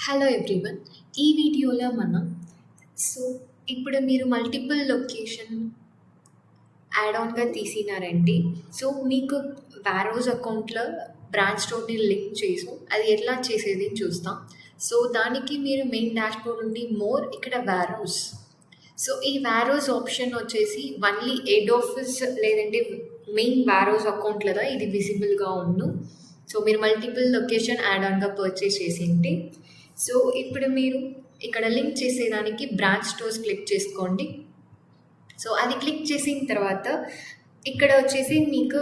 Hello everyone. ఈ వీడియోలో మనం సో ఇప్పుడు మీరు మల్టిపుల్ లొకేషన్ యాడ్ ఆన్‌గా తీసినారండి. సో మీకు వారోస్ అకౌంట్‌లో బ్రాంచ్ స్టోర్‌ని లింక్ చేసి అది ఎట్లా చేసేది చూస్తాం. సో దానికి మీరు మెయిన్ డాష్‌బోర్డ్ నుండి మోర్ ఇక్కడ వారోస్. సో ఈ వారోస్ ఆప్షన్ వచ్చేసి ఓన్లీ హెడ్ ఆఫీస్ లేదంటే మెయిన్ వారోస్ అకౌంట్‌లో ఇది విజిబుల్‌గా ఉండు. సో మీరు మల్టిపుల్ లొకేషన్ యాడ్ ఆన్‌గా పర్చేస్ చేసింటే సో ఇప్పుడు మీరు ఇక్కడ లింక్ చేసేదానికి బ్రాంచ్ స్టోర్స్ క్లిక్ చేసుకోండి. సో అది క్లిక్ చేసిన తర్వాత ఇక్కడ వచ్చేసి మీకు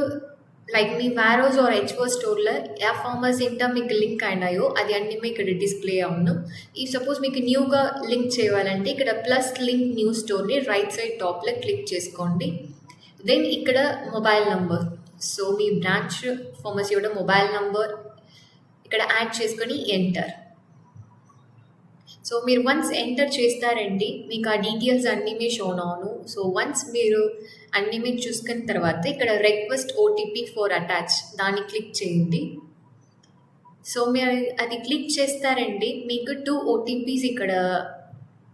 లైక్ మీ వారోస్ ఆర్ హెచ్ఓ స్టోర్లో ఏ ఫార్మర్స్ ఏంటో మీకు లింక్ అయినాయో అది అన్నీ ఇక్కడ డిస్ప్లే అవును. ఈ సపోజ్ మీకు న్యూగా లింక్ చేయాలంటే ఇక్కడ ప్లస్ లింక్ న్యూ స్టోర్ని రైట్ సైడ్ టాప్లో క్లిక్ చేసుకోండి. దెన్ ఇక్కడ మొబైల్ నంబర్, సో మీ బ్రాంచ్ ఫార్మసీ కూడా మొబైల్ నంబర్ ఇక్కడ యాడ్ చేసుకొని ఎంటర్. సో మీరు వన్స్ ఎంటర్ చేస్తారండి మీకు ఆ డీటెయిల్స్ అన్నీ మీ షోన్ అవును. సో వన్స్ మీరు అన్నీ మీరు చూసుకున్న తర్వాత ఇక్కడ రిక్వెస్ట్ ఓటీపీ ఫర్ అటాచ్ దాన్ని క్లిక్ చేయండి. సో మీరు అది క్లిక్ చేస్తారండి మీకు 2 ఓటీపీస్ ఇక్కడ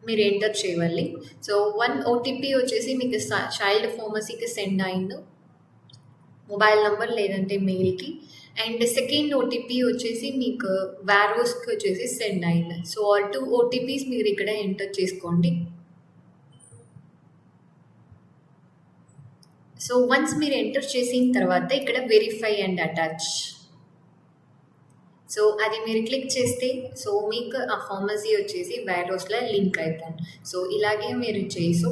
మీరు ఎంటర్ చేయాలి. సో 1 ఓటీపీ వచ్చేసి మీకు చైల్డ్ ఫార్మసీకి సెండ్ అయింది మొబైల్ నంబర్ లేదంటే మెయిల్కి. అండ్ సెకండ్ ఓటీపీ వచ్చేసి మీకు వారోస్కి వచ్చేసి సెండ్ అయింది. సో ఆ 2 ఓటీపీస్ మీరు ఇక్కడ ఎంటర్ చేసుకోండి. సో వన్స్ మీరు ఎంటర్ చేసిన తర్వాత ఇక్కడ వెరిఫై అండ్ అటాచ్, సో అది మీరు క్లిక్ చేస్తే సో మీకు ఆ ఫార్మసీ వచ్చేసి వారోస్లో లింక్ అయిపోయింది. సో ఇలాగే మీరు చేసు.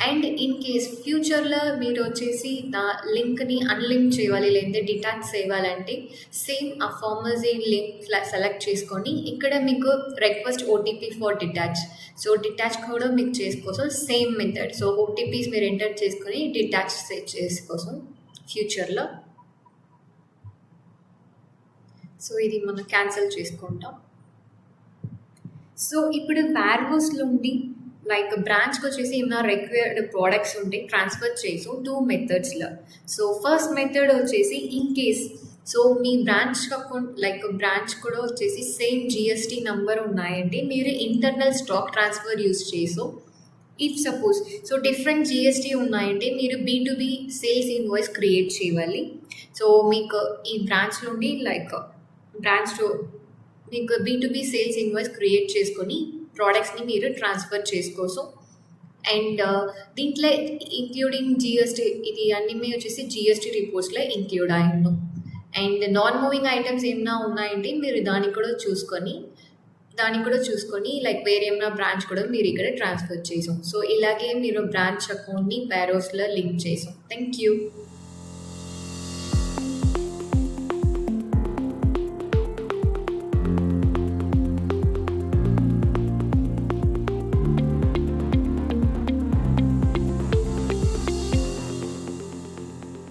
అండ్ ఇన్ కేస్ ఫ్యూచర్లో మీరు వచ్చేసి నా లింక్ని అన్లింక్ చేయాలి లేదంటే డిటాచ్ చేయాలంటే సేమ్ ఆ ఫార్మసీ లింక్ సెలెక్ట్ చేసుకొని ఇక్కడ మీకు request OTP for detach, so detach కూడా మీకు చేసుకోసం సేమ్ మెథడ్. సో ఓటీపీస్ మీరు ఎంటర్ చేసుకొని డిటాచ్ చేసుకోసం ఫ్యూచర్లో. సో ఇది మనం క్యాన్సిల్ చేసుకుంటాం. సో ఇప్పుడు వార్హౌస్లో ఉండి లైక్ బ్రాంచ్కి వచ్చేసి ఏమైనా రిక్వైర్డ్ ప్రోడక్ట్స్ ఉంటే ట్రాన్స్ఫర్ చేసాం 2 మెథడ్స్లో. సో ఫస్ట్ మెథడ్ వచ్చేసి ఇన్ కేస్ సో మీ బ్రాంచ్ అకౌంట్ లైక్ బ్రాంచ్ కూడా వచ్చేసి సేమ్ జిఎస్టీ నంబర్ ఉన్నాయండి మీరు ఇంటర్నల్ స్టాక్ ట్రాన్స్ఫర్ యూస్ చేసాం. If suppose so different GST ఉన్నాయంటే మీరు B2B సేల్స్ ఇన్వాయిస్ క్రియేట్ చేయాలి. సో మీకు ఈ బ్రాంచ్ నుండి లైక్ బ్రాంచ్లో మీకు B2B సేల్స్ ఇన్వాయిస్ క్రియేట్ చేసుకొని ప్రోడక్ట్స్ని మీరు ట్రాన్స్ఫర్ చేసుకోసం. అండ్ దీంట్లో ఇంక్లూడింగ్ జిఎస్టీ ఇది అన్నీ వచ్చేసి జిఎస్టీ రిపోర్ట్స్లో ఇంక్లూడ్ అయ్యిండు. అండ్ నాన్ మూవింగ్ ఐటమ్స్ ఏమైనా ఉన్నాయంటే మీరు దానికి కూడా చూసుకొని లైక్ వేరే ఏమైనా బ్రాంచ్ కూడా మీరు ఇక్కడ ట్రాన్స్ఫర్ చేసాం. సో ఇలాగే మీరు బ్రాంచ్ అకౌంట్ని వారోస్లో లింక్ చేసాం. Thank you.